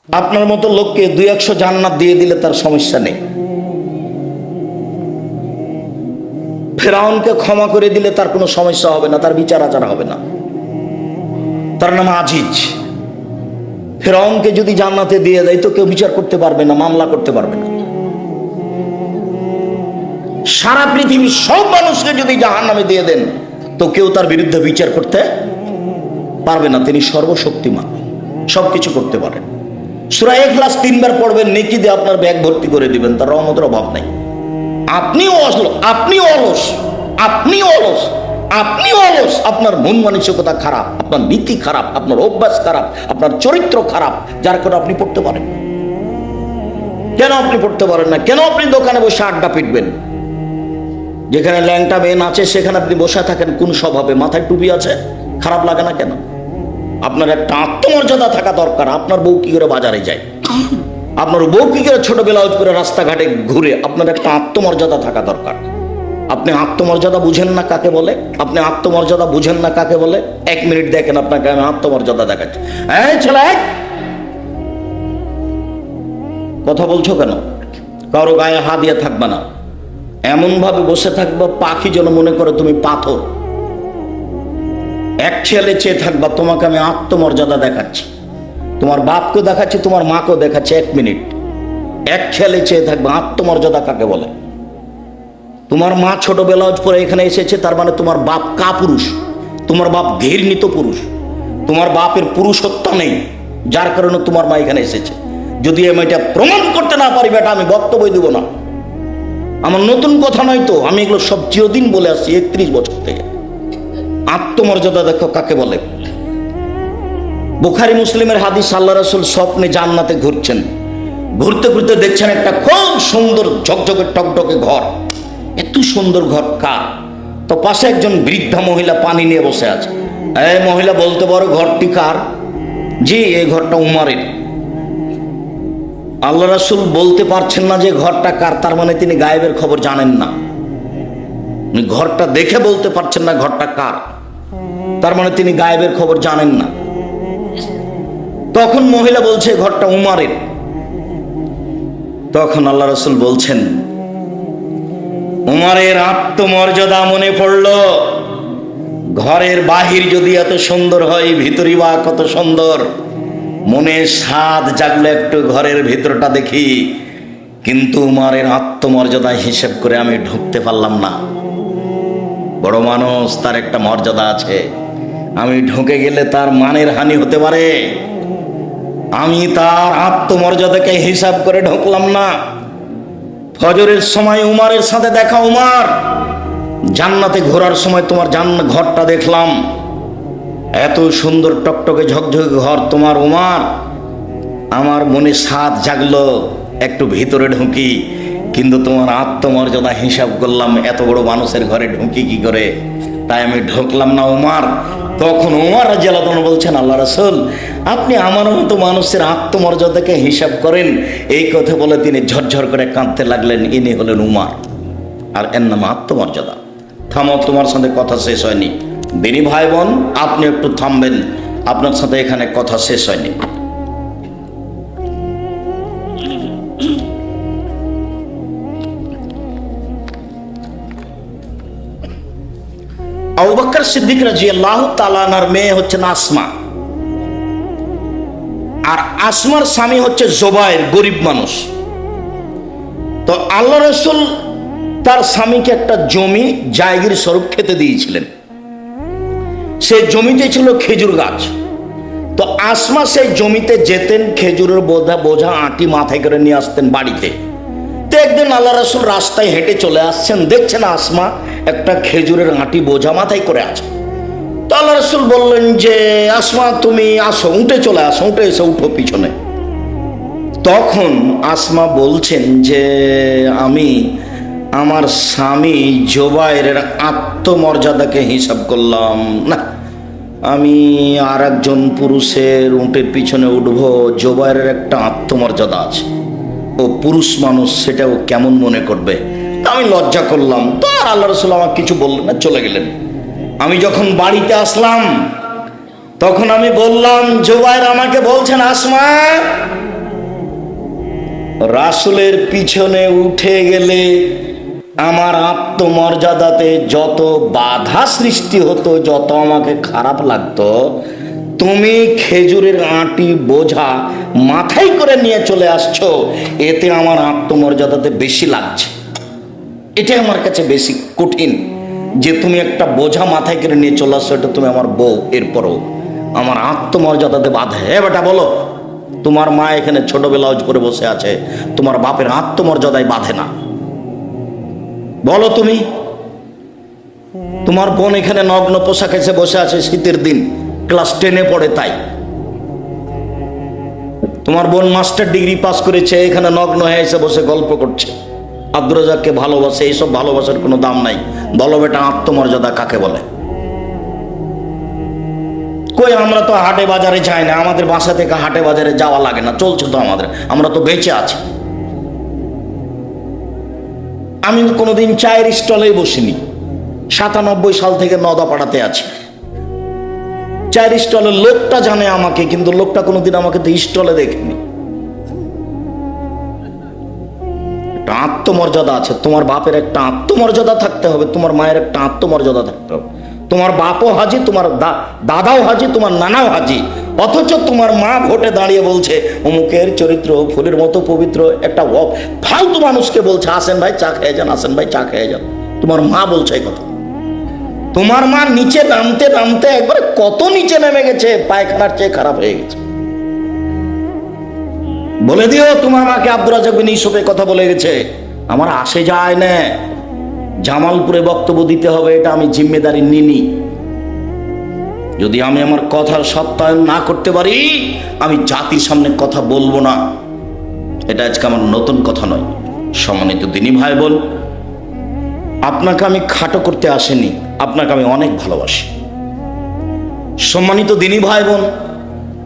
আপনার মতো লোককে 200 জান্নাত দিয়ে দিলে তার সমস্যা নেই। ফেরাউনকে ক্ষমা করে দিলে তার কোনো সমস্যা হবে না, তার বিচার আচার হবে না। তার নাম আজিজ। ফেরাউনকে যদি জান্নাতে দিয়ে দেয় তো কেউ বিচার করতে পারবে না, মামলা করতে পারবে না। সারা পৃথিবীর সব মানুষকে যদি জাহান্নামে দিয়ে দেন তো কেউ তার বিরুদ্ধে বিচার করতে পারবে না। তিনি সর্বশক্তিমান, সবকিছু করতে পারেন। সূরা ইখলাস 3 বার পড়বেন, নেকি দিয়ে আপনার ব্যাগ ভর্তি করে দিবেন, তার রহমতের অভাব নাই। আপনিও অলস, আপনার মন মানসিকতা খারাপ, আপনার নীতি খারাপ, আপনার অভ্যাস খারাপ, আপনার চরিত্র খারাপ, যার কারণে আপনি পড়তে পারেন। কেন আপনি পড়তে পারেন না? কেন আপনি দোকানে বসে আড্ডা পিটবেন? যেখানে ল্যাংটা মেয়ে নাচে সেখানে আপনি বসে থাকেন কোন স্বভাবে? মাথায় টুপি আছে, খারাপ লাগে না কেন? আপনার একটা আত্মমর্যাদা থাকা দরকার। আপনার বউ কি করে বাজারে যায়, আপনার বউ কি করে ছোট ব্লাউজ করে রাস্তাঘাটে ঘুরে, আপনার একটা আত্মমর্যাদা থাকা দরকার। আপনি আত্মমর্যাদা বুঝেন না কাকে বলে? আপনি আত্মমর্যাদা বুঝেন না কাকে বলে? 1 মিনিট দেখেন আপনাকে আমি আত্মমর্যাদা দেখাচ্ছি। এই ছেলে, কথা বলছো কেন? কারো গায়ে হাত দিয়ে থাকবে না, এমন ভাবে বসে থাকবা পাখি যেন মনে করে তুমি পাথর। এক ছেলে চেয়ে থাকবা, তোমাকে আমি আত্মমর্যাদা দেখাচ্ছি, তোমার বাপকে দেখাচ্ছি, তোমার মাকেও দেখাচ্ছি। 1 মিনিট এক ছেলে চেয়ে থাকবা। আত্মমর্যাদা কাকে বলে? তোমার মা ছোট ব্লাউজ পরে এখানে এসেছে, তার মানে তোমার বাপ কাপুরুষ, তোমার বাপ ঘৃণিত পুরুষ, তোমার বাপের পুরুষত্ব নেই, যার কারণে তোমার মা এখানে এসেছে। যদি আমি এটা প্রমাণ করতে না পারি বেটা, আমি বক্তব্য দেব না। আমার নতুন কথা নয় তো, আমি এগুলো সব চিরদিন বলে আসছি 31 বছর থেকে। আত্মমর্যাদা দেখো কাকে বলে। বুখারী মুসলিমের হাদিস, আল্লাহ রাসূল স্বপ্নে জান্নাতে ঘুরছেন, ঘুরতে ঘুরতে দেখছেন একটা খুব সুন্দর ঝকঝকে টকটকে ঘর। এত সুন্দর ঘর কার? তো পাশে একজন বৃদ্ধা মহিলা পানি নিয়ে বসে আছে। এই মহিলা বলতে পারো ঘরটি কার? জি, এই ঘরটা উমারের। আল্লাহ রাসূল বলতে পারছেন না যে ঘরটা কার, তার মানে তিনি গায়েবের খবর জানেন না। ঘরটা দেখে বলতে পারছেন না ঘরটা কার, তার মানে তিনি গায়েবের খবর জানেন না। তখন মহিলা বলছে ঘরটা উমারের। তখন আল্লাহ রাসূল বলছেন, উমারের আত্মমর্যাদা মনে পড়ল। ঘরের বাহির যদি এত সুন্দর হয়, ভিতরই বা কত সুন্দর। মনে স্বাদ জাগলে একটু ঘরের ভিতরটা দেখি, কিন্তু উমারের আত্মমর্যাদা হিসেব করে আমি ঢুকতে পারলাম না। বড় মানুষ, তার একটা মর্যাদা আছে, আমি ঢুকে গেলে তার মানের হানি হতে পারে। আমি তার আত্মমর্যাদাকে হিসাব করে ঢুকলাম না। ফজরের সময় উমারের সাথে দেখা। উমার, জান্নাতে ঘোরার সময় তোমার ঘরটা দেখলাম, এত সুন্দর টকটকে ঝকঝকে ঘর তোমার উমার। আমার মনে স্বাদ জাগলো একটু ভিতরে ঢুকি, কিন্তু তোমার আত্মমর্যাদা হিসাব করলাম, এত বড় মানুষের ঘরে ঢুকি কি করে, তাই আমি ঢুকলাম না উমার। তখন উমার রাদিয়াল্লাহু আনহু বলছেন, আল্লাহ রাসূল আপনি আমার মতো মানুষের আত্মমর্যাদাকে হিসাব করেন। এই কথা বলে তিনি ঝরঝর করে কাঁদতে লাগলেন। ইনি হলেন উমার, আর এর নাম আত্মমর্যাদা। থামো, তোমার সাথে কথা শেষ হয়নি। দিনী ভাই বোন, আপনি একটু থামবেন, আপনার সাথে এখানে কথা শেষ হয়নি। আবু বকর সিদ্দিক রাদিয়াল্লাহু তাআলা আনহার মেয়ে হচ্ছেন আসমা, আর আসমার স্বামী হচ্ছে জুবাইর, গরিব মানুষ। তো আল্লাহ রাসূল তার স্বামীকে একটা জমি জায়গির স্বরূপ খেতে দিয়েছিলেন। সেই জমিতে ছিল খেজুর গাছ। তো আসমা সেই জমিতে যেতেন, খেজুরের বোঝা আটি মাথায় করে নিয়ে আসতেন বাড়িতে। তো একদিন আল্লাহ রাসূল রাস্তায় হেঁটে চলে আসছেন, দেখছেন আসমা একটা খেজুরের আটি বোঝা মাথায় করে আছে। তো আল্লাহ রাসূল বললেন যে, আসমা তুমি আসো, উঠে চলে আসো, উঠে এসে উঠো পিছনে। তখন আসমা বলছেন যে, আমি আমার স্বামী জুবাইরের আত্মমর্যাদাকে হিসাব করলাম না, আমি আর একজন পুরুষের উটের পিছনে উঠবো। জুবাইরের একটা আত্মমর্যাদা আছে, ও পুরুষ মানুষ, সেটাও কেমন মনে করবে। আমি লজ্জা করলাম। তো আর আল্লাহ রাসূল আমাকে কিছু বললেন না, চলে গেলেন। আমি যখন বাড়িতে আসলাম তখন আমি বললাম, জুবাইর আমাকে বলছেন, আসমা রাসূলের পিছনে উঠে গেলে আমার আত্মমর্যাদাতে যত বাধা সৃষ্টি হতো, যত আমাকে খারাপ লাগতো, তুমি খেজুরের আঁটি বোঝা মাথায় করে নিয়ে চলে আসছো, এতে আমার আত্মমর্যাদাতে বেশি লাগছে। এটা আমার কাছে বেশি কঠিন যে তুমি একটা বোঝা মাথায় করে নিয়ে চলে আসছো, এটা তুমি আমার বউ, এরপরও আমার আত্মমর্যাদাতে বাধা। হ্যাঁ বেটা বলো, তোমার মা এখানে ছোট ব্লাউজ পরে বসে আছে, তোমার বাপের আত্মমর্যাদায় বাঁধে না? বলো তুমি। তোমার বোন এখানে নগ্ন পোশাক এসে বসে আছে, শীতের দিন, ক্লাস 10-এ পড়ে, তাই তোমার বোন মাস্টার ডিগ্রি পাস করেছে, এখানে নগ্ন হয়ে এসে বসে গল্প করছে, আব্দুর রাজ্জাককে ভালোবাসে। এইসব ভালোবাসার কোনো দাম নাই। বলো বেটা, আত্মমর্যাদা কাকে বলে? কই, আমরা তো হাটে বাজারে যাই না, আমাদের বাসা থেকে হাটে বাজারে যাওয়া লাগে না, চলছে তো আমাদের, আমরা তো বেঁচে আছি। আমি কোনোদিন চায়ের স্টলেই বসিনি, 97 সাল থেকে নদাপাড়াতে আছি। চায়ের স্টলের লোকটা জানে আমাকে, কিন্তু লোকটা কোনোদিন আমাকে তো স্টলে দেখেনি। একটা আত্মমর্যাদা আছে। তোমার বাপের একটা আত্মমর্যাদা থাকতে হবে, তোমার মায়ের একটা আত্মমর্যাদা থাকতে হবে। তোমার বাপও হাজি, তোমার দাদাও হাজি, তোমার নানাও হাজি, অথচ তোমার মা ভোটে দাঁড়িয়ে বলছে অমুকের চরিত্র ফুলের মতো পবিত্র। একটা ফালতু মানুষকে বলছে আসেন ভাই চা খেয়ে যান, আসেন ভাই চা খেয়ে যান। তোমার মা বলছে এই কথা। তোমার মা নিচে নামতে নামতে একবারে কত নিচে নেমে গেছে, পায়খানার চেয়ে খারাপ হয়ে গেছে। বলে দিও তোমার মাকে আব্দুর রাজ্জাক বিন ইউসুফের কথা বলে গেছে। আমার আসে যায় না, জামালপুরে বক্তব্য দিতে হবে, এটা আমি জিম্মেদারি নিনি। যদি আমি আমার কথার সত্যায়ন না করতে পারি, আমি জাতির সামনে কথা বলবো না। এটা আজকে আমার নতুন কথা নয়। সম্মানিত দিনী ভাই বোন, আপনাকে আমি খাটো করতে আসেনি, আপনাকে আমি অনেক ভালোবাসি। সম্মানিত দিনী ভাই বোন,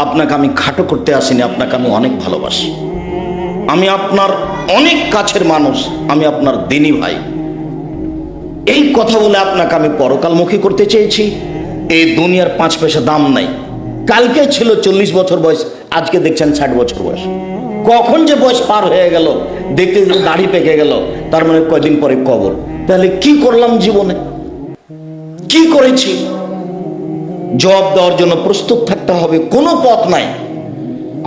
আপনাকে আমি খাটো করতে আসিনি, আপনাকে আমি অনেক ভালোবাসি। আমি আপনার অনেক কাছের মানুষ, আমি আপনার দিনী ভাই। এই কথা বলে আপনাকে আমি পরকালমুখী করতে চেয়েছি। এই দুনিয়ার 5 পয়সা দাম নাই। কালকে ছিল 40 বছর বয়স, আজকে দেখছেন 60 বছর বয়স। কখন যে বয়স পার হয়ে গেল, দেখতে দেখতে দাড়ি পেকে গেল, তার মানে কয়দিন পরে কবর। তাহলে কি করলাম জীবনে, কি করেছি? জবাব দেওয়ার জন্য প্রস্তুত থাকতে হবে, কোনো পথ নাই।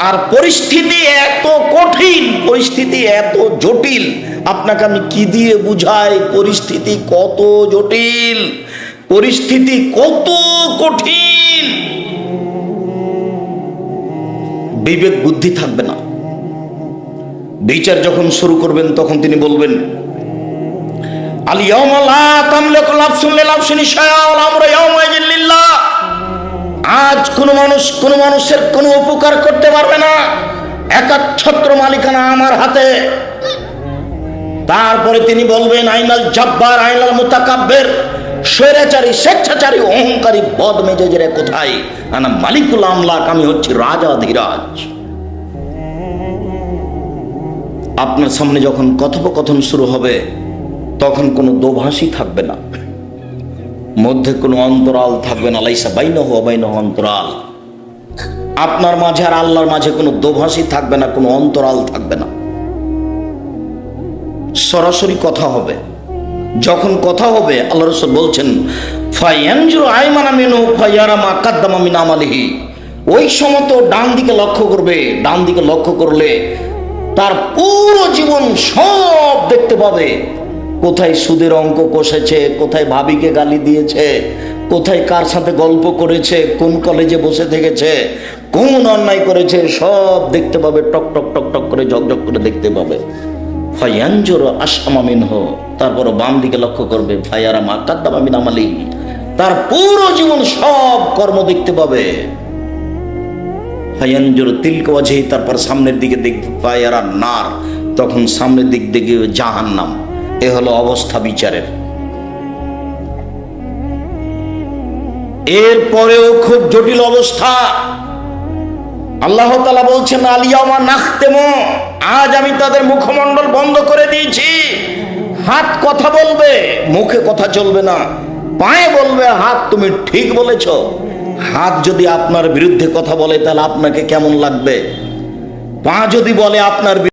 আর পরিস্থিতি এত কঠিন, পরিস্থিতি এত জটিল, আপনাকে আমি কি দিয়ে বুঝাই? পরিস্থিতি কত জটিল, পরিস্থিতি কত কঠিন। বিবেক বুদ্ধি থাকবে না। বিচার যখন শুরু করবেন তখন তিনি বলবেন আল ইয়াউমা লা তামলিকু নাফসুন লিনাফসিন শাইআন ওয়াল আমরু ইয়াউমাইযিন লিল্লাহ। আজ কোনো মানুষ কোনো মানুষের কোনো উপকার করতে পারবে না, একাচ্ছত্র মালিকানা আমার হাতে। তারপরে তিনি বলবেন আইনাল জাব্বার আইনাল মুতাকাব্বির, স্বৈরাচারী স্বেচ্ছাচারী অহংকারী বদমেজাজেরা কোথায়? আনা মালিকুল আমলাক, আমি হচ্ছি রাজাধিরাজ। আপনার সামনে যখন কথোপকথন শুরু হবে তখন কোনো দোভাষী থাকবে না, মধ্যে কোনো অন্তরাল থাকবে না। লাইসা বাইনাহু ওয়া বাইনাহু অন্তরাল। আপনার মাঝে আর আল্লাহর মাঝে কোনো দোভাষী থাকবে না, কোনো অন্তরাল থাকবে না। সরাসরি কথা হবে। যখন কথা হবে আল্লাহ রাসূল বলছেন ফায়ানজুরু আইমানা মিনহু ফায়ারা মা কাদ্দামা মিন আমালিহি। ওই সময় তো ডান দিকে লক্ষ্য করবে, ডান দিকে লক্ষ্য করলে তার পুরো জীবন সব দেখতে পাবে। কোথায় সুদের অঙ্ক কষেছে, কোথায় ভাবিকে গালি দিয়েছে, কোথায় কার সাথে গল্প করেছে, কোন কলেজে বসে থেকেছে, কোন অন্যায় করেছে, সব দেখতে পাবে। টক টক টক টক করে ঝকঝক করে দেখতে পাবে। ফায়ানজুরু আশআমা মিনহু, তারপর বাম দিকে লক্ষ্য করবে ফায়ারা মা কাদ্দামা মিন আমালিহি, তার পুরো জীবন সব কর্ম দেখতে পাবে। ফায়ানজুরু তিলকা ওয়াজহি, তারপর সামনের দিকে দেখবে ফায়ারা নার, তখন সামনের দিক দেখবে জাহান্নাম। এ হলো অবস্থা বিচারের। এরপরেও খুব জটিল অবস্থা। আল্লাহ তাআলা বলছেন আল ইয়াউমা নাখতিমু, আজ আমি তাদের মুখমণ্ডল বন্ধ করে দিয়েছি। হাত কথা বলবে, মুখে কথা চলবে না। পায়ে বলবে হাত তুমি ঠিক বলেছ। হাত যদি আপনার বিরুদ্ধে কথা বলে তাহলে আপনাকে কেমন লাগবে? পা যদি বলে আপনার